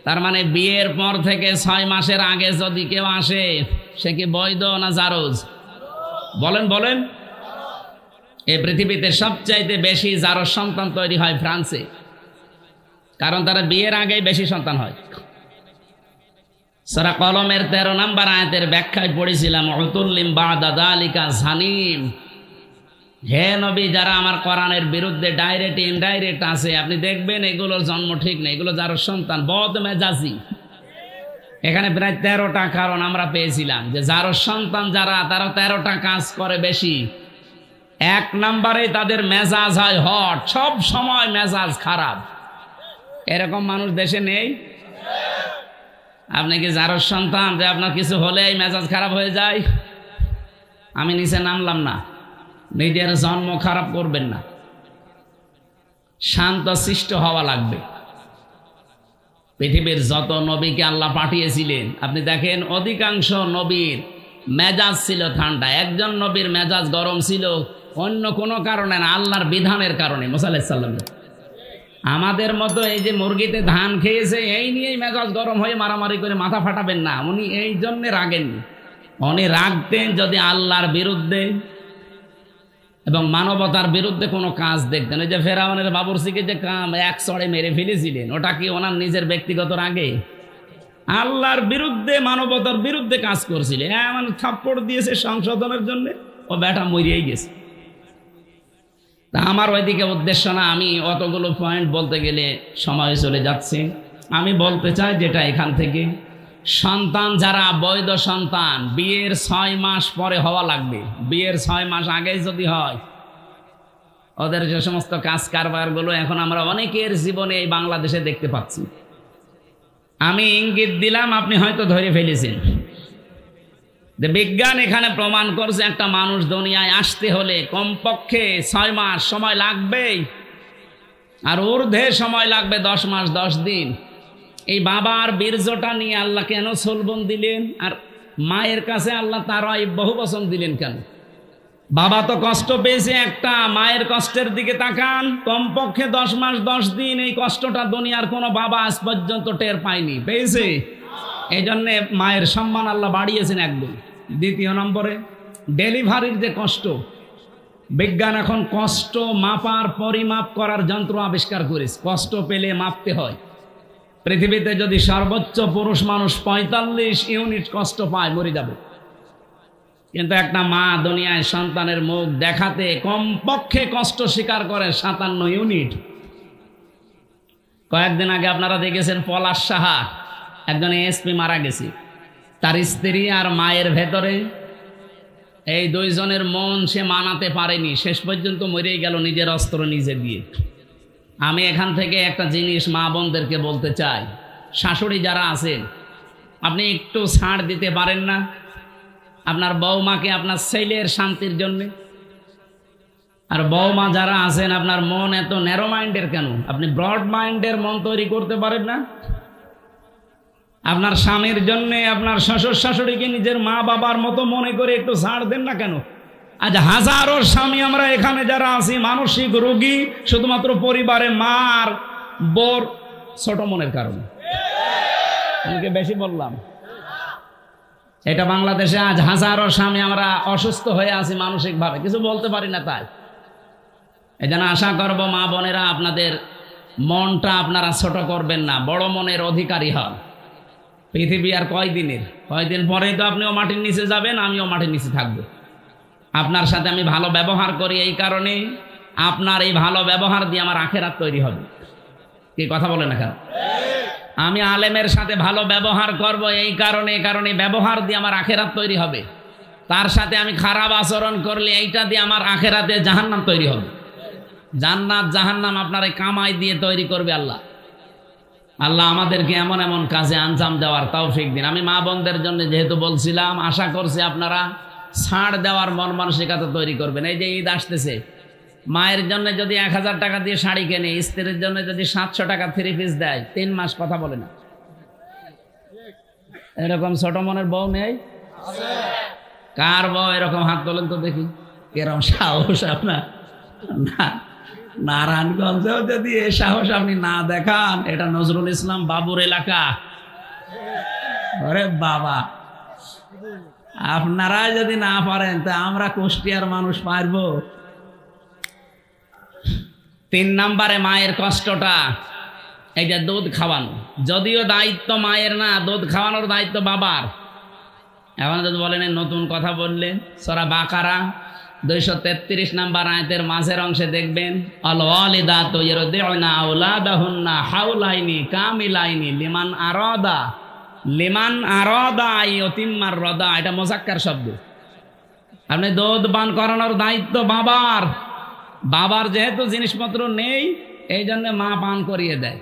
তার মানে বিয়ের পর থেকে 6 মাসের আগে যদি কেউ আসে, সে কি বৈধ না জারজ? বলেন বলেন। এই পৃথিবীতে সবচাইতে বেশি জারজ সন্তান তৈরি হয় ফ্রান্সে, কারণ তারা বিয়ের আগেই বেশি সন্তান হয়। সূরা কলমের 13 নম্বর আয়াতের ব্যাখ্যায় পড়েছিলাম, উতুল্লিম বাদা যালিকা জানিম। হে নবী, যারা আমার কোরআনের বিরুদ্ধে ডাইরেক্ট ইনডাইরেক্ট আছে, আপনি দেখবেন এগুলোর জন্ম ঠিক নেই, এগুলো যার সন্তান বদ মেজাজি। এখানে প্রায় 13টা কারণ আমরা পেয়েছিলাম যে যার সন্তান যারা, তারা 13টা কাজ করে বেশি। 1 নম্বরে তাদের মেজাজ হয় হট, সব সময় মেজাজ খারাপ। এরকম মানুষ দেশে নেই? আপনি কি যারোর সন্তান যে আপনার কিছু হলেই মেজাজ খারাপ হয়ে যায়? আমি নিচে নামলাম না, নিজের জন্ম খারাপ করবেন না, শান্ত শিষ্ট হওয়া লাগবে। পৃথিবীর যত নবীকে আল্লাহ পাঠিয়েছিলেন আপনি দেখেন অধিকাংশ নবীর মেজাজ ছিল ঠান্ডা। একজন নবীর মেজাজ গরম ছিল অন্য কোনো কারণে না, আল্লাহর বিধানের কারণে। মুসা আলাইহিস সালাম আমাদের মতো এই যে মুরগিতে ধান খেয়েছে এই নিয়েই মেজাজ গরম হয়ে মারামারি করে মাথা ফাটাবেন না। উনি এই জন্যে রাগেননি, উনি রাগতেন যদি আল্লাহর বিরুদ্ধে এবং মানবতার বিরুদ্ধে কোনো কাজ দেখতেন। ওই যে ফেরাউনের বাবুরচিকে যে এক চড়ে মেরে ফেলেছিলেন, ওটা কি ওনার নিজের ব্যক্তিগত রাগে? আল্লাহর বিরুদ্ধে মানবতার বিরুদ্ধে কাজ করছিলেন, এমন থাপ্পড় দিয়েছে সংশোধনের জন্য, ও বেটা মরিয়েই গেছে। তা আমার ওইদিকে উদ্দেশ্য না, আমি অতগুলো পয়েন্ট বলতে গেলে সময় চলে যাচ্ছে। আমি বলতে চাই যেটা এখান থেকে, সন্তান যারা বৈধ সন্তান বিয়ের 6 মাস পরে হওয়া লাগবে। বিয়ের 6 মাস আগেই যদি হয়, ওদের যে সমস্ত কাজ কারবারগুলো এখন আমরা অনেকের জীবনে এই বাংলাদেশে দেখতে পাচ্ছি। আমি ইঙ্গিত দিলাম, আপনি হয়তো ধরে ফেলেছেন যে বিজ্ঞান এখানে প্রমাণ করছে একটা মানুষ দুনিয়ায় আসতে হলে কমপক্ষে 6 মাস সময় লাগবেই, আর ঊর্ধ্বে সময় লাগবে 10 মাস 10 দিন। এই বাবার বীর্যটা নিয়ে আল্লাহ কেন সলবন দিলেন, আর মায়ের কাছে আল্লাহ তার বহু বচন দিলেন কেন? বাবা তো কষ্ট পেয়েছে একটা, মায়ের কষ্টের দিকে তাকান। কমপক্ষে 10 মাস 10 দিন এই কষ্টটা দুনিয়ার কোনো বাবা আজ পর্যন্ত টের পায়নি, পেয়েছে? এই জন্যে মায়ের সম্মান আল্লাহ বাড়িয়েছেন একদম। দ্বিতীয় নম্বরে ডেলিভারির যে কষ্ট, বিজ্ঞান এখন কষ্ট মাপার পরিমাপ করার যন্ত্র আবিষ্কার করেছে। কষ্ট পেলে মাপতে হয়। পৃথিবীতে যদি সর্বোচ্চ পুরুষ মানুষ 45 ইউনিট কষ্ট পায় মরে যাবে, কিন্তু একটা মা দুনিয়ায় সন্তানের মুখ দেখাতে কমপক্ষে কষ্ট স্বীকার করে 57 ইউনিট। কয়েকদিন আগে আপনারা দেখেছেন পলাশ সাহা, একজন এসপি মারা গেছে, তার স্ত্রী আর মায়ের ভেতরে এই 2 জনের মন সে মানাতে পারেনি, শেষ পর্যন্ত মরেই গেল নিজের অস্ত্র নিজে দিয়ে। আমি এখান থেকে একটা জিনিস মা বোনদেরকে বলতে চাই, শাশুড়ি যারা আছেন আপনি একটু ছাড় দিতে পারেন না আপনার বৌমাকে আপনার ছেলের শান্তির জন্যে? আর বৌমা যারা আছেন আপনার মন এত ন্যারো মাইন্ডের কেন? আপনি ব্রড মাইন্ডের মন তৈরি করতে পারেন না? আপনার স্বামীর জন্যে আপনার শ্বশুর শাশুড়িকে নিজের মা বাবার মতো মনে করে একটু ছাড় দেন না কেন? আজ হাজারো স্বামী আমরা এখানে যারা আছি মানসিক রোগী, শুধুমাত্র পরিবারে মার বোর ছোট মনের কারণে। আমাকে বেশি বললাম? এটা বাংলাদেশে আজ হাজারো স্বামী আমরা অসুস্থ হয়ে আছি মানসিকভাবে, কিছু বলতে পারি না। তাই এই জন্য আশা করবো মা বোনেরা আপনাদের মনটা আপনারা ছোট করবেন না, বড় মনের অধিকারী হন। পৃথিবী আর কয়দিন পরেই তো আপনিও মাটির নিচে যাবেন, আমিও মাটির নিচে থাকবো। আপনার সাথে আমি ভালো ব্যবহার করি এই কারণে, আপনার এই ভালো ব্যবহার দিয়ে আমার আখেরাত তৈরি হবে। কি কথা বলে না কেন? আমি আলেমের সাথে ভালো ব্যবহার করব এই কারণে ব্যবহার দিয়ে আমার আখেরাত তৈরি হবে। তার সাথে আমি খারাপ আচরণ করলে এইটা দিয়ে আমার আখেরাতে জাহান্নাম তৈরি হবে। জান্নাত জাহান্নাম আপনার এই কামাই দিয়ে তৈরি করবে আল্লাহ। আল্লাহ আমাদেরকে এমন এমন কাজে আঞ্জাম দেওয়ার তৌফিক দিন। আমি মা বোনদের জন্য যেহেতু বলছিলাম, আশা করছি আপনারা ছাড় দেওয়ার মন মানসিকতা তৈরি করবেন। এই যে ঈদ আসতেছে, মায়ের জন্য যদি 1000 টাকা দিয়ে শাড়ি কেনে, স্ত্রীর জন্য যদি 700 টাকা 3 পিস দেয়, 3 মাস কথা বলে না। এরকম ছোট মনের বউ নেই? কার বউ এরকম? হাত তোলেন তো দেখি, এরকম সাহস আপনার? না, নারায়ণগঞ্জেও যদি এই সাহস আপনি না দেখান, এটা নজরুল ইসলাম বাবুর এলাকা। আরে বাবা, আপনারা যদি না পারেন তা আমরা কুষ্টিয়ার মানুষ পারবো? 3 নম্বরে মায়ের কষ্টটা, এই যে দুধ খাওয়ানো, যদিও দায়িত্ব মায়ের না, দুধ খাওয়ানোর দায়িত্ব বাবার। এখন যদি বলেন নতুন কথা বললেন, সূরা বাকারা 233 নম্বর আয়াতের মাঝের অংশে দেখবেন, আল ওয়ালিদাতু ইরদিউনা আওলাদাহুন্না হাওলাইনি কামিলাইনি লিমান আরাদা আইয়ুতিম্মার রাদা। এটা মুযাক্কার শব্দ। আপনি দুধ পান করানোর দায়িত্ব বাবার। বাবার যেহেতু জিনিসপত্র নেই, এই জন্য মা পান করিয়ে দেয়।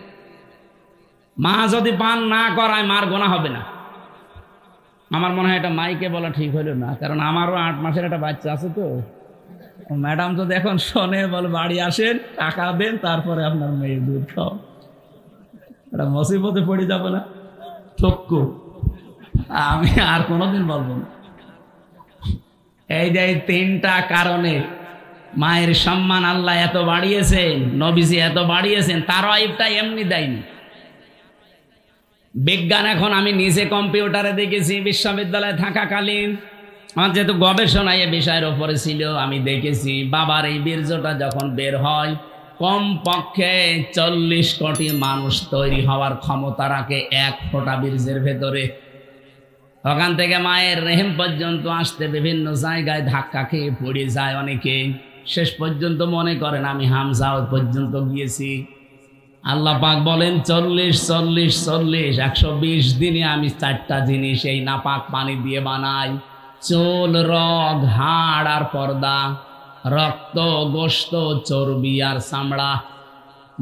মা যদি পান না করায় মার গোনা হবে না। আমার মনে হয় এটা মাইকে বলা ঠিক হলো না, কারণ আমারও 8 মাসের একটা বাচ্চা আছে। তো ম্যাডাম যদি এখন শোনে, বলে বাড়ি আসেন, টাকা দেন, তারপরে আপনার মেয়ের দুধ খাও, এটা মুসিবতে পড়ে যাবে না? ঠক্কু, আমি আর কোনোদিন বলবো না। এই যে 3টা কারণে মায়ের সম্মান আল্লাহ এত বাড়িয়েছেন, নবীজি এত বাড়িয়েছেন, তার ওয়াইফটা এমনি দেয়নি। বিজ্ঞান এখন আমি নিজে কম্পিউটারে দেখেছি, বিশ্ববিদ্যালয়ে থাকাকালীন আমার যেহেতু গবেষণায় এ বিষয়ের ওপরে ছিল, আমি দেখেছি বাবার এই বীর্যটা যখন বের হয়, কমপক্ষে 40 কোটি মানুষ তৈরি হওয়ার ক্ষমতা রাখে 1 ফোঁটা বীর্যের ভেতরে। ওখান থেকে মায়ের রেহেম পর্যন্ত আসতে বিভিন্ন জায়গায় ধাক্কা খেয়ে পড়ে যায় অনেকে। শেষ পর্যন্ত মনে করেন আমি হামজা পর্যন্ত গিয়েছি। আল্লাহ পাক বলেন 40 40 40 120 দিনে আমি 4টা জিনিস এই নাপাক পানি দিয়ে বানাই: চুল, রগ, হাড় আর পর্দা, রক্ত, গোশত, চর্বি আর চামড়া।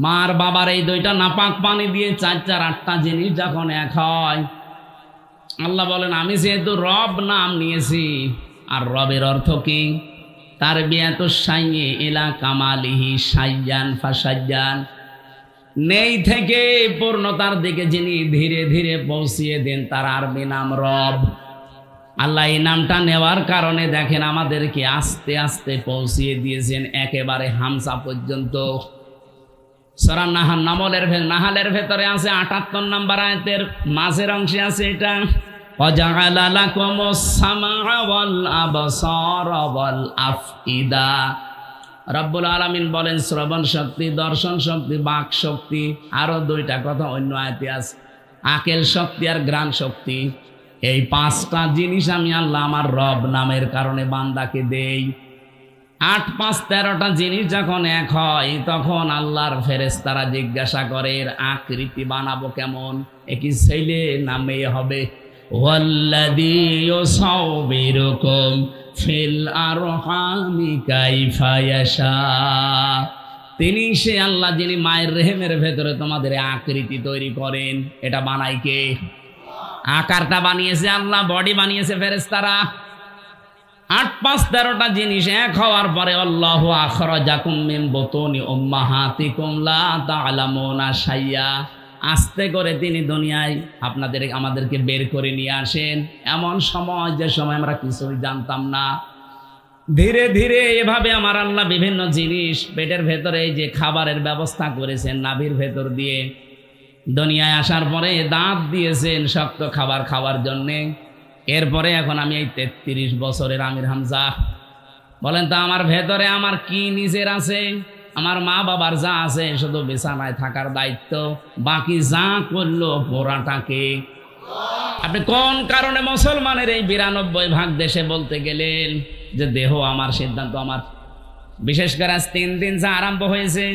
মার বাবার এই 2টা নাপাক পানি দিয়ে 4 4 8টা জিনিস যখন এক হয়, আল্লাহ বলেন আমি যেহেতু রব নাম নিয়েছি। আর রবের অর্থ কি? তার বিয়াত সাইয়ে ইলা কামালিহি সাইয়ান ফাসাইয়ান, নেই থেকে পূর্ণতার দিকে যিনি ধীরে ধীরে পৌঁছিয়ে দেন, তার আরবি নাম রব। আল্লাহ এই নামটা নেওয়ার কারণে দেখেন আমাদেরকে আস্তে আস্তে পৌঁছিয়ে দিয়েছেন একেবারে হামসা পর্যন্ত। সূরা নাহালের ভেতরে আছে 78 নম্বর আয়াতের মাঝের অংশে আছে এটা, ওয়াজআলা লাকুমুস সামআ ওয়াল আবসারা ওয়াল আফইদা। রব্বুল আলামিন বলেন শ্রবণ শক্তি, দর্শন শক্তি, বাক শক্তি, আরো 2টা কথা অন্য আয়াতে আছে, আকেল শক্তি আর ঘ্রাণ শক্তি। এই 5টা জিনিস আমি আল্লাহ আমার রব নামের কারণে বান্দাকে দেই। 8 5 13টা জিনিস যখন এক হয়, তখন আল্লাহর ফেরেশতারা জিজ্ঞাসা করে এর আকৃতি বানাবো কেমন, কি ছেলে না মেয়ে হবে? ওয়াল্লাযী ইউসাউবিরুকুম ফিল আরহামি কাইফা ইয়াশা, তিনি সে আল্লাহ যিনি মায়ের রেহেমের ভেতরে তোমাদের আকৃতি তৈরি করেন। এটা বানাই কে? আকারটা বানিয়েছে আল্লাহ, বডি বানিয়েছে ফেরেশতারা। 8 5 13টা জিনিস এক হওয়ার পরে আল্লাহু আখরাজাকুম মিন বুতুনি উম্মাহাতিকুম লা তা'লামুনা শাইয়া, আস্তে করে তিনি দুনিয়ায় আমাদেরকে বের করে নিয়ে আসেন এমন সময়, যে সময় আমরা কিছুই জানতাম না। ধীরে ধীরে এভাবে আমার আল্লাহ বিভিন্ন জিনিস পেটের ভেতরে যে খাবারের ব্যবস্থা করেছেন নাভির ভেতর দিয়ে, দুনিয়ায় আসার পরে দাঁত দিয়েছেন শক্ত খাবার খাওয়ার জন্যে। এরপরে এখন আমি এই 33 বছরের আমির হামজা। বলেন তো আমার ভেতরে আমার কি নিজের আছে? আমার মা বাবার যা আছে শুধু বিছানায় থাকার দায়িত্ব, বাকি যা করলো পোড়াটাকে। আপনি কোন কারণে মুসলমানের এই 92% দেশে বলতে গেলেন যে দেহ আমার, সিদ্ধান্ত আমার? বিশেষ করে আজ 3 দিন যা আরম্ভ হয়েছে,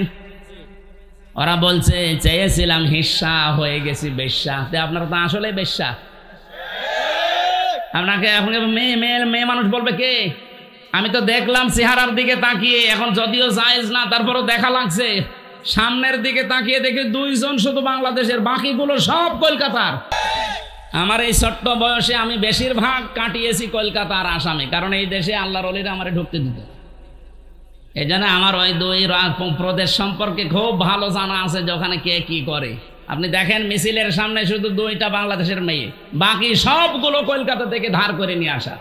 ওরা বলছে চেয়েছিলাম হিস্সা, হয়ে গেছি বেশ্যা। আপনারা তো আসলে বেশ্যা। আপনাকে এখন মেয়ে মানুষ বলবে কে? আমি তো দেখলাম চেহারার দিকে তাকিয়ে, এখন যদিও জায়েজ না, তারপরও দেখা লাগছে। সামনের দিকে তাকিয়ে দেখি 2 জন শুধু বাংলাদেশের, বাকিগুলো সব কলকাতার। আমার এই ছোট্ট বয়সে আমি বেশিরভাগ কাটিয়েছি কলকাতার আসামে, কারণ এই দেশে আল্লাহর ওলিরা আমারে ঢুকতে দিত। এই জন্য আমার ওই 2 প্রদেশ সম্পর্কে খুব ভালো জানা আছে যে ওখানে কে কি করে। আপনি দেখেন মিছিলের সামনে শুধু 2টা বাংলাদেশের মেয়ে, বাকি সবগুলো কলকাতা থেকে ধার করে নিয়ে আসা।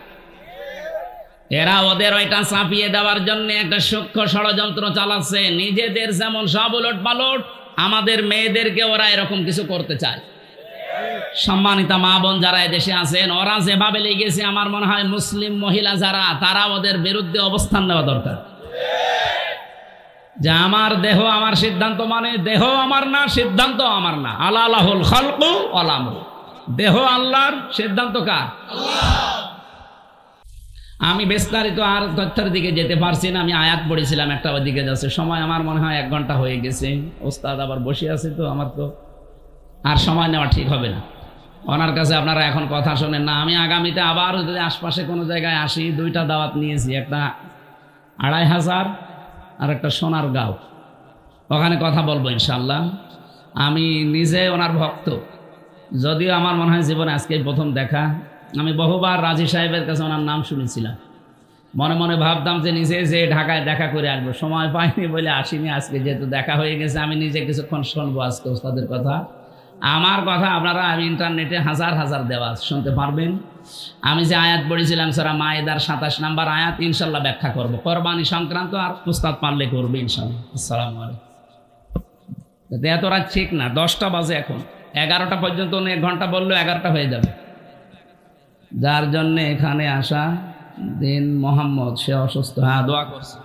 এরা ওদের ওইটা চাপিয়ে দেওয়ার জন্য একটা সূক্ষ্ম ষড়যন্ত্র চালাচ্ছে। নিজেদের যেমন সব উলট পালট, আমাদের মেয়েদেরকে ওরা এরকম কিছু করতে চায়। সম্মানিতা মা বোন যারা এদেশে আছেন, ওরা যেভাবে লেগেছে, আমার মনে হয় মুসলিম মহিলা যারা, তারা ওদের বিরুদ্ধে অবস্থান নেওয়া দরকার। যে আমার দেহ আমার সিদ্ধান্ত, মানে দেহ আমার না, সিদ্ধান্ত আমার না। আলাহুল খালকু ওয়াল আমর, দেহ আল্লাহর, সিদ্ধান্ত কার? আমি বিস্তারিত আর তথ্যের দিকে যেতে পারছি না। আমি আয়াত পড়েছিলাম একটা, ওইদিকে যাচ্ছে সময়। আমার মনে হয় 1 ঘন্টা হয়ে গেছে। ওস্তাদ আবার বসে আছে, তো আমার তো আর সময় নেওয়া ঠিক হবে না। ওনার কাছে আপনারা এখন কথা শোনেন না। আমি আগামীতে আবার যদি আশপাশে কোনো জায়গায় আসি, 2টা দাওয়াত নিয়েছি, একটা 2500 আর একটা সোনারগাঁও, ওখানে কথা বলবো ইনশাল্লাহ। আমি নিজে ওনার ভক্ত, যদিও আমার মনে হয় জীবনে আজকেই প্রথম দেখা। আমি বহুবার রাজি সাহেবের কাছে ওনার নাম শুনেছিলাম, মনে মনে ভাবতাম যে নিজে যে ঢাকায় দেখা করে আসবো, সময় পাইনি বলে আসিনি। আজকে যেহেতু দেখা হয়ে গেছে, আমি নিজে কিছুক্ষণ শুনবো আজকে ওস্তাদের কথা। আমার কথা আপনারা আমি ইন্টারনেটে হাজার হাজার দেওয়া শুনতে পারবেন। আমি যে আয়াত পড়েছিলাম সূরা মায়েদার 27 নম্বর আয়াত, ইনশাল্লাহ ব্যাখ্যা করব কোরবানি সংক্রান্ত, আর উস্তাদ পারলে করবে ইনশাল্লাহ। আসসালামু আলাইকুম। এত রাত ঠিক না, 10টা বাজে এখন, 11টা পর্যন্ত 1 ঘন্টা বললেও 11টা হয়ে যাবে। যার জন্য এখানে আসা দিন মোহাম্মদ, সে অসুস্থ, হ্যাঁ দোয়া করছে।